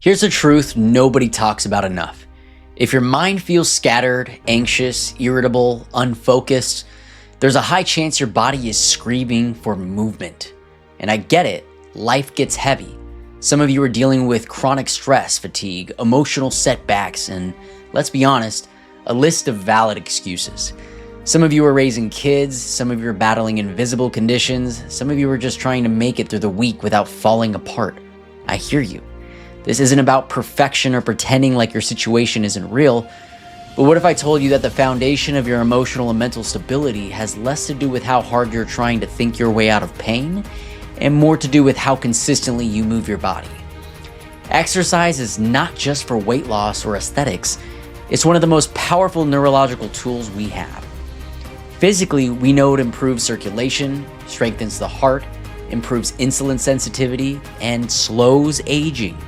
Here's the truth nobody talks about enough. If your mind feels scattered, anxious, irritable, unfocused, there's a high chance your body is screaming for movement. And I get it, life gets heavy. Some of you are dealing with chronic stress, fatigue, emotional setbacks, and let's be honest, a list of valid excuses. Some of you are raising kids, some of you are battling invisible conditions, some of you are just trying to make it through the week without falling apart. I hear you. This isn't about perfection or pretending like your situation isn't real, but what if I told you that the foundation of your emotional and mental stability has less to do with how hard you're trying to think your way out of pain and more to do with how consistently you move your body? Exercise is not just for weight loss or aesthetics, it's one of the most powerful neurological tools we have. Physically, we know it improves circulation, strengthens the heart, improves insulin sensitivity, and slows aging.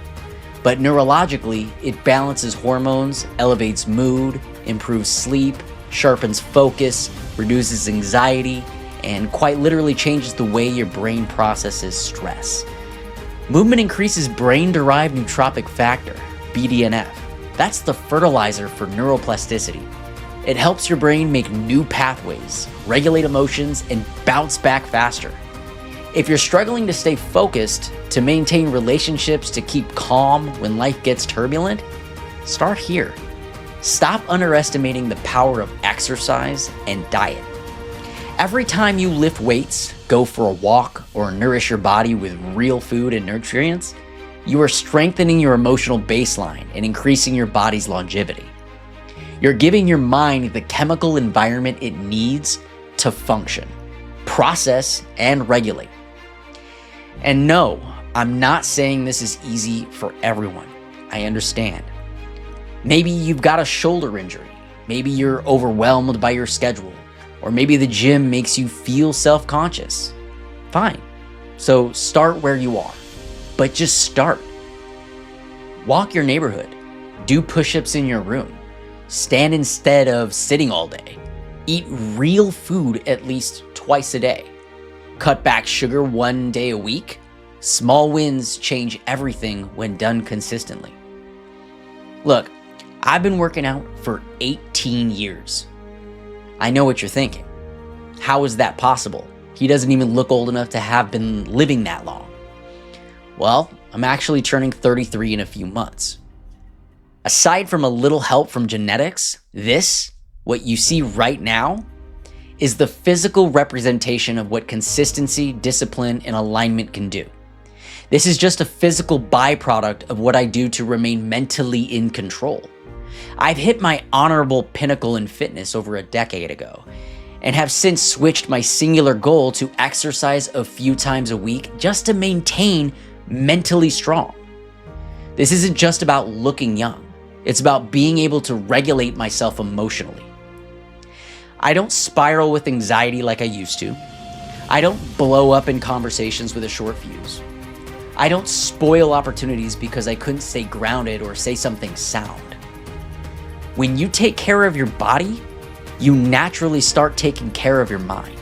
But neurologically, it balances hormones, elevates mood, improves sleep, sharpens focus, reduces anxiety, and quite literally changes the way your brain processes stress. Movement increases brain-derived neurotrophic factor, BDNF. That's the fertilizer for neuroplasticity. It helps your brain make new pathways, regulate emotions, and bounce back faster. If you're struggling to stay focused, to maintain relationships, to keep calm when life gets turbulent, start here. Stop underestimating the power of exercise and diet. Every time you lift weights, go for a walk, or nourish your body with real food and nutrients, you are strengthening your emotional baseline and increasing your body's longevity. You're giving your mind the chemical environment it needs to function, process, and regulate. And no, I'm not saying this is easy for everyone. I understand. Maybe you've got a shoulder injury. Maybe you're overwhelmed by your schedule. Or maybe the gym makes you feel self-conscious. Fine. So start where you are. But just start. Walk your neighborhood. Do push-ups in your room. Stand instead of sitting all day. Eat real food at least twice a day. Cut back sugar 1 day a week. Small wins change everything when done consistently. Look, I've been working out for 18 years. I know what you're thinking. How is that possible? He doesn't even look old enough to have been living that long. Well, I'm actually turning 33 in a few months. Aside from a little help from genetics, what you see right now, is the physical representation of what consistency, discipline, and alignment can do. This is just a physical byproduct of what I do to remain mentally in control. I've hit my honorable pinnacle in fitness over a decade ago, and have since switched my singular goal to exercise a few times a week just to maintain mentally strong. This isn't just about looking young. It's about being able to regulate myself emotionally. I don't spiral with anxiety like I used to. I don't blow up in conversations with a short fuse. I don't spoil opportunities because I couldn't stay grounded or say something sound. When you take care of your body, you naturally start taking care of your mind.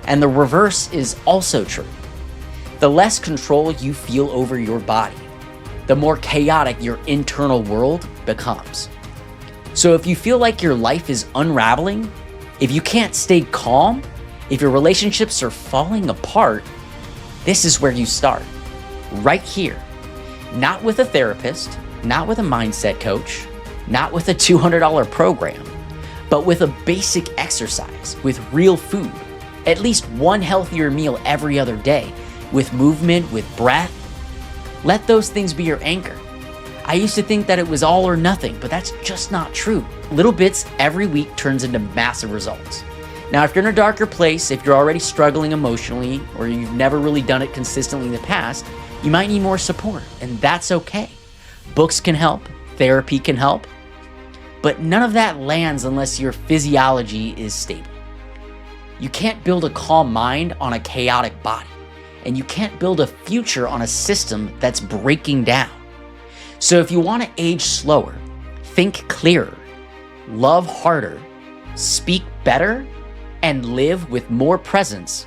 And the reverse is also true. The less control you feel over your body, the more chaotic your internal world becomes. So if you feel like your life is unraveling, if you can't stay calm, if your relationships are falling apart, this is where you start. Right here. Not with a therapist, not with a mindset coach, not with a $200 program, but with a basic exercise, with real food, at least one healthier meal every other day, with movement, with breath. Let those things be your anchor. I used to think that it was all or nothing, but that's just not true. Little bits every week turns into massive results. Now, if you're in a darker place, if you're already struggling emotionally, or you've never really done it consistently in the past, you might need more support, and that's okay. Books can help, therapy can help, but none of that lands unless your physiology is stable. You can't build a calm mind on a chaotic body, and you can't build a future on a system that's breaking down. So if you want to age slower, think clearer, love harder, speak better, and live with more presence,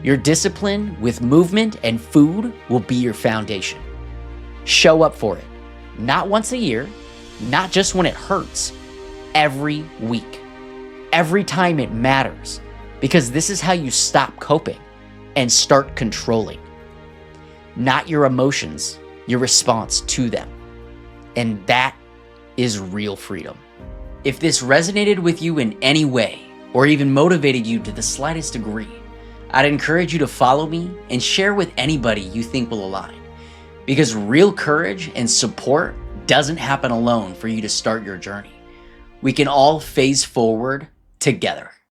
your discipline with movement and food will be your foundation. Show up for it. Not once a year, not just when it hurts, every week. Every time it matters, because this is how you stop coping and start controlling. Not your emotions, your response to them. And that is real freedom. If this resonated with you in any way, or even motivated you to the slightest degree, I'd encourage you to follow me and share with anybody you think will align. Because real courage and support doesn't happen alone for you to start your journey. We can all phase forward together.